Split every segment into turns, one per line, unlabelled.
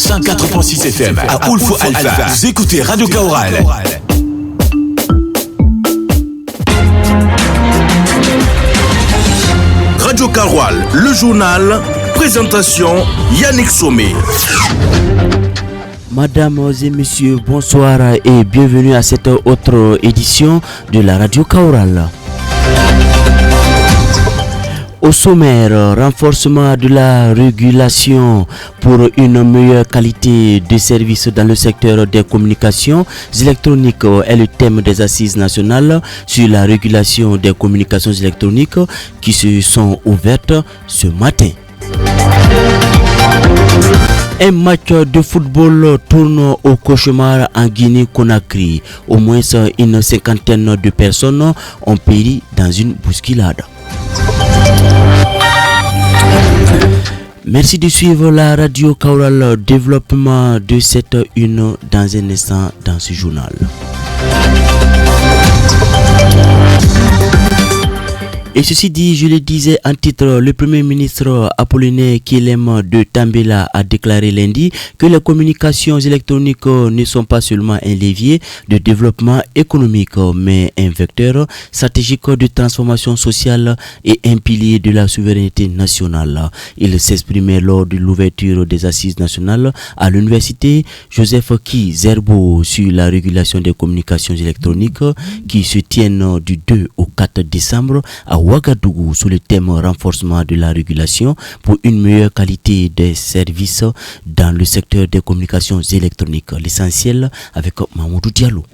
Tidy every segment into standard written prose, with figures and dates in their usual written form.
104.6 FM à Oulfo Alpha. Vous écoutez Radio Kaoural.
Radio Kaoural, le journal, présentation Yannick Somé.
Mesdames et messieurs, bonsoir et bienvenue à cette autre édition de la Radio Kaoural. Au sommaire, renforcement de la régulation pour une meilleure qualité de service dans le secteur des communications électroniques est le thème des assises nationales sur la régulation des communications électroniques qui se sont ouvertes ce matin. Un match de football tourne au cauchemar en Guinée-Conakry. Au moins une cinquantaine de personnes ont péri dans une bousculade. Merci de suivre la Radio Kaoural, développement de cette une dans un instant dans ce journal. Et ceci dit, je le disais en titre, le Premier ministre Apollinaire Kilem de Tambela a déclaré lundi que les communications électroniques ne sont pas seulement un levier de développement économique, mais un vecteur stratégique de transformation sociale et un pilier de la souveraineté nationale. Il s'exprimait lors de l'ouverture des assises nationales à l'université Joseph Ki Zerbo sur la régulation des communications électroniques qui se tiennent du 2 au 4 décembre à Ouagadougou sous le thème renforcement de la régulation pour une meilleure qualité des services dans le secteur des communications électroniques. L'essentiel avec Mamoudou Diallo.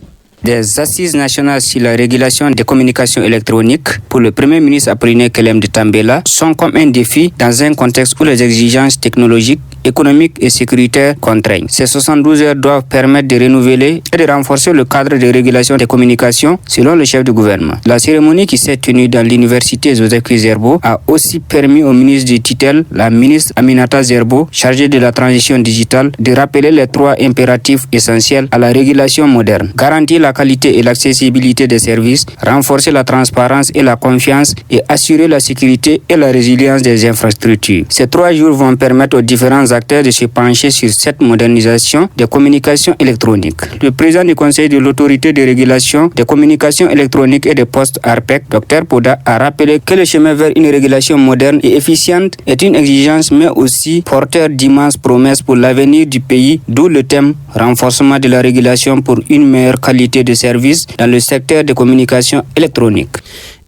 Des assises nationales sur la régulation des communications électroniques pour le Premier ministre Apollinaire Kilem de Tambela sont comme un défi dans un contexte où les exigences technologiques, économiques et sécuritaires contraignent. Ces 72 heures doivent permettre de renouveler et de renforcer le cadre de régulation des communications selon le chef du gouvernement. La cérémonie qui s'est tenue dans l'université Joseph Ki Zerbo a aussi permis au ministre du tutelle, la ministre Aminata Zerbo, chargée de la transition digitale, de rappeler les 3 impératifs essentiels à la régulation moderne. Garantir la qualité et l'accessibilité des services, renforcer la transparence et la confiance et assurer la sécurité et la résilience des infrastructures. Ces 3 jours vont permettre aux différents acteurs de se pencher sur cette modernisation des communications électroniques. Le président du Conseil de l'autorité de régulation des communications électroniques et des postes ARPEC, Dr Poda, a rappelé que le chemin vers une régulation moderne et efficiente est une exigence mais aussi porteur d'immenses promesses pour l'avenir du pays, d'où le thème renforcement de la régulation pour une meilleure qualité de services dans le secteur des communications électroniques.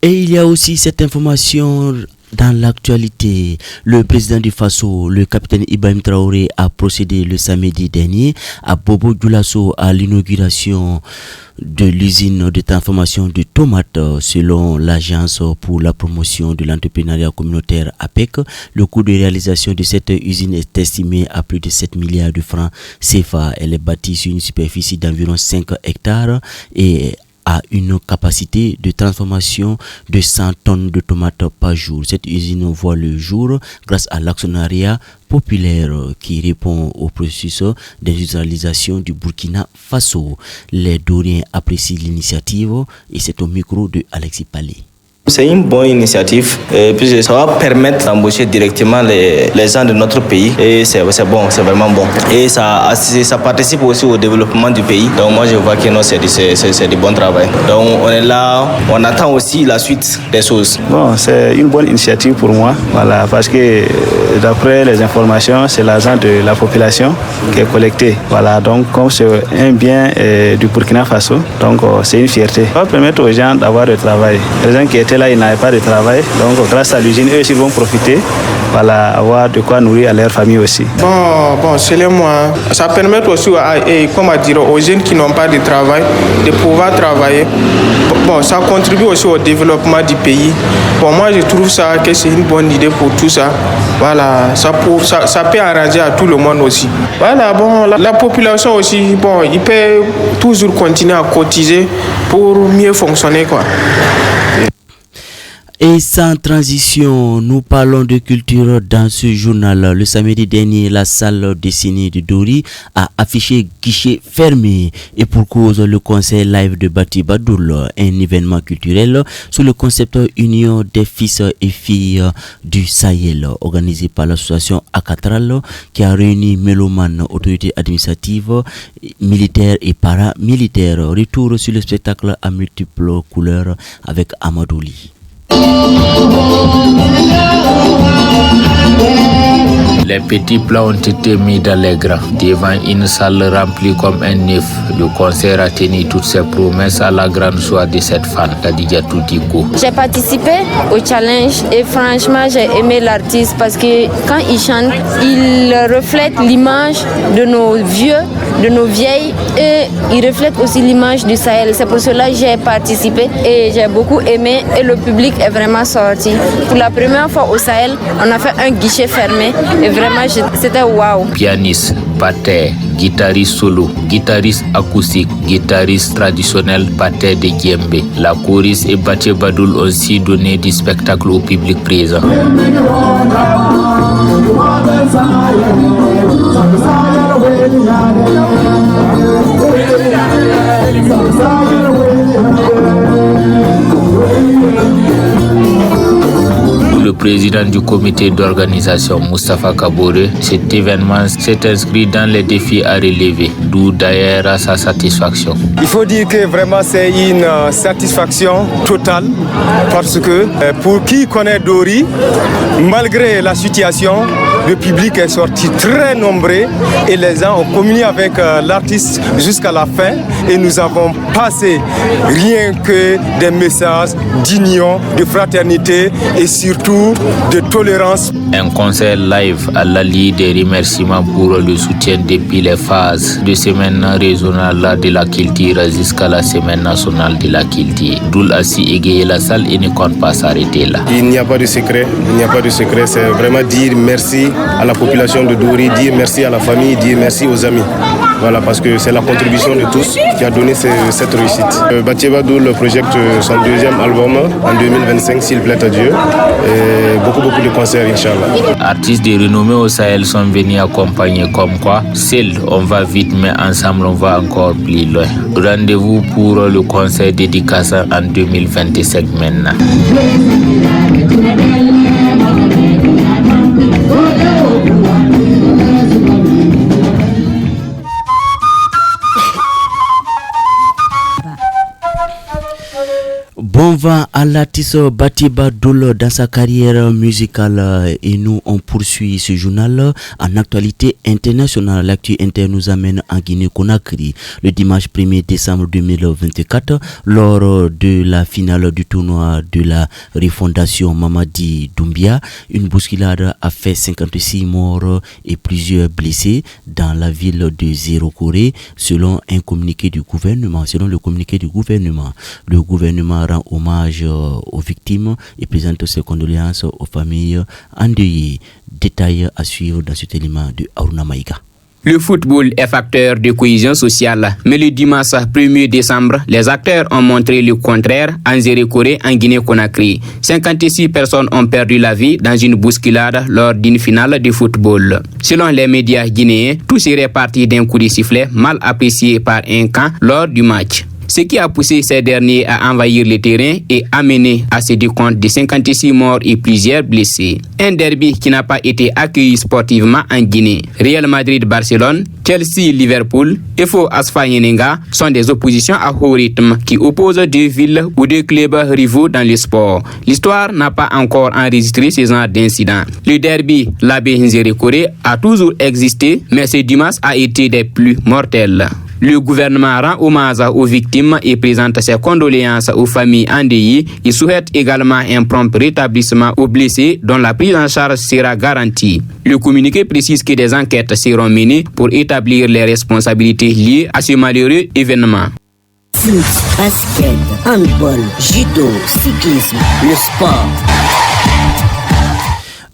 Et il y a aussi cette information dans l'actualité. Le président du Faso, le capitaine Ibrahim Traoré, a procédé le samedi dernier à Bobo Dioulasso à l'inauguration de l'usine de transformation de tomates. Selon l'agence pour la promotion de l'entrepreneuriat communautaire APEC, le coût de réalisation de cette usine est estimé à plus de 7 milliards de francs CFA. Elle est bâtie sur une superficie d'environ 5 hectares et a une capacité de transformation de 100 tonnes de tomates par jour. Cette usine voit le jour grâce à l'actionnariat populaire qui répond au processus d'industrialisation du Burkina Faso. Les Doriens apprécient l'initiative et c'est au micro de Alexis Palé.
C'est une bonne initiative puisque ça va permettre d'embaucher directement les gens de notre pays et c'est bon, c'est vraiment bon. Et ça participe aussi au développement du pays. Donc moi je vois que non, c'est du bon travail. Donc on est là, on attend aussi la suite des choses.
Bon, c'est une bonne initiative pour moi, voilà, parce que d'après les informations, c'est l'argent de la population qui est collecté. Voilà, donc comme c'est un bien du Burkina Faso, donc c'est une fierté. Ça va permettre aux gens d'avoir du travail. Les gens qui étaient là, ils n'avaient pas de travail. Donc grâce à l'usine, eux aussi vont profiter, voilà, avoir de quoi nourrir à leur famille aussi.
Bon, selon moi, ça permet aussi aux jeunes qui n'ont pas de travail de pouvoir travailler. Bon, ça contribue aussi au développement du pays. Bon, moi je trouve ça que c'est une bonne idée pour tout ça. Voilà, ça peut arranger à tout le monde aussi. Voilà, bon, la population aussi, bon, il peut toujours continuer à cotiser pour mieux fonctionner, quoi.
Et sans transition, nous parlons de culture dans ce journal. Le samedi dernier, la salle dessinée de Dori a affiché guichet fermé. Et pour cause, le concert live de Bati Badoul, un événement culturel sous le concept Union des fils et filles du Sahel, organisé par l'association Akatral, qui a réuni mélomanes, autorités administratives, militaires et paramilitaires. Retour sur le spectacle à multiples couleurs avec Amadouli.
Les petits plats ont été mis dans les grands. Devant une salle remplie comme un neuf, le concert a tenu toutes ses promesses à la grande joie de cette fan, Khadija Toutiko.
J'ai participé au challenge et franchement j'ai aimé l'artiste parce que quand il chante, il reflète l'image de nos vieux, de nos vieilles et il reflète aussi l'image du Sahel. C'est pour cela que j'ai participé et j'ai beaucoup aimé et le public est vraiment sorti. Pour la première fois au Sahel, on a fait un guichet fermé et vraiment c'était waouh.
Pianiste, batteur, guitariste solo, guitariste acoustique, guitariste traditionnel, batteur de djembé. La choriste et Baté Badoul ont aussi donné du spectacle au public présent. Le président du comité d'organisation, Moustapha Kabore, cet événement s'est inscrit dans les défis à relever, d'où d'ailleurs sa satisfaction.
Il faut dire que vraiment c'est une satisfaction totale parce que pour qui connaît Dori, malgré la situation, le public est sorti très nombreux et les gens ont communié avec l'artiste jusqu'à la fin et nous avons passé rien que des messages d'union, de fraternité et surtout de tolérance.
Un concert live à l'allié des remerciements pour le soutien depuis les phases de semaine régionale de la culture jusqu'à la semaine nationale de la culture. Doul a si égayé la salle et ne compte pas s'arrêter là.
Il n'y a pas de secret, c'est vraiment dire merci à la population de Dori, dire merci à la famille, dire merci aux amis. Voilà, parce que c'est la contribution de tous qui a donné cette réussite. Baté Badoul projette son deuxième album en 2025, s'il plaît à Dieu. Et beaucoup de concerts, Inch'Allah.
Artistes de renommée au Sahel sont venus accompagner comme quoi, seul on va vite, mais ensemble on va encore plus loin. Rendez-vous pour le concert dédicacé en 2025 maintenant.
Bon vent à l'artiste Baté Badoul dans sa carrière musicale et nous on poursuit ce journal en actualité internationale. L'actu interne nous amène en Guinée-Conakry le dimanche 1er décembre 2024 lors de la finale du tournoi de la refondation Mamadi Doumbia. Une bousculade a fait 56 morts et plusieurs blessés dans la ville de Zéro-Corée selon le communiqué du gouvernement. Le gouvernement rend hommage aux victimes et présente ses condoléances aux familles endeuillées. Détails à suivre dans cet élément de Aruna Maïga.
Le football est facteur de cohésion sociale, mais le dimanche 1er décembre, les acteurs ont montré le contraire en Zéro-Corée, en Guinée-Conakry. 56 personnes ont perdu la vie dans une bousculade lors d'une finale de football. Selon les médias guinéens, tout serait parti d'un coup de sifflet mal apprécié par un camp lors du match. Ce qui a poussé ces derniers à envahir le terrain et amené à ce décompte de 56 morts et plusieurs blessés. Un derby qui n'a pas été accueilli sportivement en Guinée. Real Madrid-Barcelone, Chelsea-Liverpool et FO Asfa-Yenenga sont des oppositions à haut rythme qui opposent deux villes ou deux clubs rivaux dans le sport. L'histoire n'a pas encore enregistré ce genre d'incident. Le derby Labé-Zéro-Corée a toujours existé, mais ce dimanche a été des plus mortels. Le gouvernement rend hommage aux victimes et présente ses condoléances aux familles endeuillées. Il souhaite également un prompt rétablissement aux blessés dont la prise en charge sera garantie. Le communiqué précise que des enquêtes seront menées pour établir les responsabilités liées à ce malheureux événement.
Foot, basket, handball, judo, cyclisme, le sport.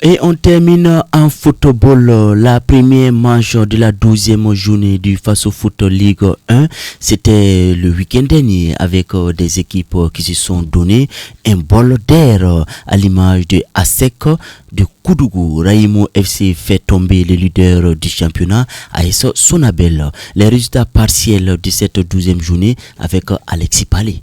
Et on termine en football. La première manche de la 12e journée du Faso Foot Ligue 1. C'était le week-end dernier avec des équipes qui se sont donné un bol d'air à l'image de ASEC de Koudougou. Raïmo FC fait tomber le leader du championnat AS Sonabel. Les résultats partiels de cette 12e journée avec Alexis Palais.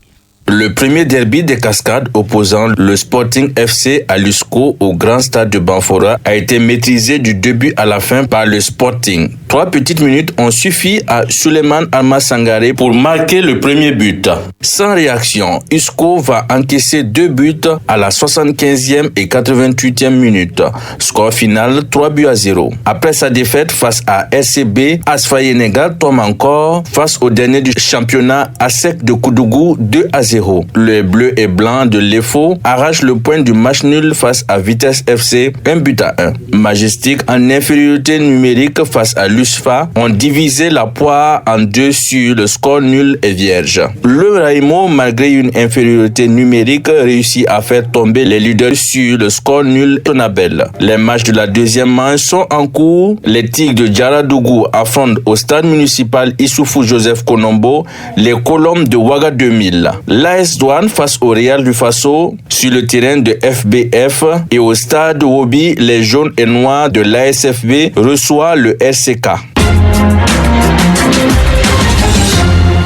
Le premier derby des Cascades opposant le Sporting FC à l'USCO au grand stade de Banfora a été maîtrisé du début à la fin par le Sporting. 3 petites minutes ont suffi à Suleiman Alma Sangare pour marquer le premier but. Sans réaction, USCO va encaisser 2 buts à la 75e et 88e minute. Score final 3-0. Après sa défaite face à RCB, Asfa Yenega tombe encore face au dernier du championnat ASEC de Koudougou 2-0. Le bleu et blanc de l'EFO arrache le point du match nul face à Vitesse FC 1-1. Majestic en infériorité numérique face à l'USFA ont divisé la poire en deux sur le score nul et vierge. Le Raimo, malgré une infériorité numérique, réussit à faire tomber les leaders sur le score nul Sonabel. Les matchs de la deuxième manche sont en cours. Les Tigres de Djaradougou affrontent au stade municipal Issoufou Joseph Konombo les Colombes de Ouaga 2000. L'AS Douane face au Real du Faso sur le terrain de FBF et au stade Wobi, les jaunes et noirs de l'ASFB reçoivent le RCK.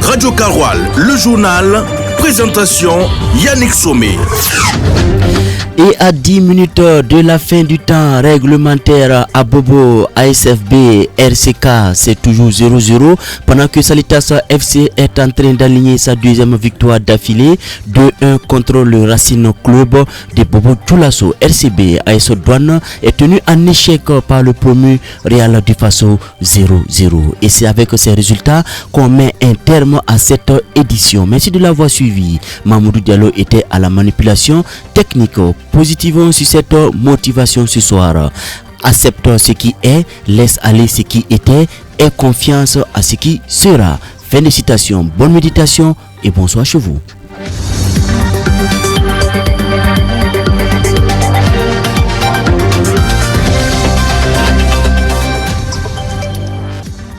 Radio Karoual, le journal, présentation Yannick Somé.
Et à 10 minutes de la fin du temps réglementaire à Bobo, ASFB, RCK, c'est toujours 0-0. Pendant que Salitas FC est en train d'aligner sa deuxième victoire d'affilée, 2-1 contre le Racine Club de Bobo Djoulasso. RCB, AS Douane, est tenu en échec par le promu Real du Faso 0-0. Et c'est avec ces résultats qu'on met un terme à cette édition. Merci de l'avoir suivi. Mamoudou Diallo était à la manipulation technique. Positivons sur cette motivation ce soir. Accepte ce qui est, laisse aller ce qui était, aie confiance à ce qui sera. Fin de citation, bonne méditation et bonsoir chez vous.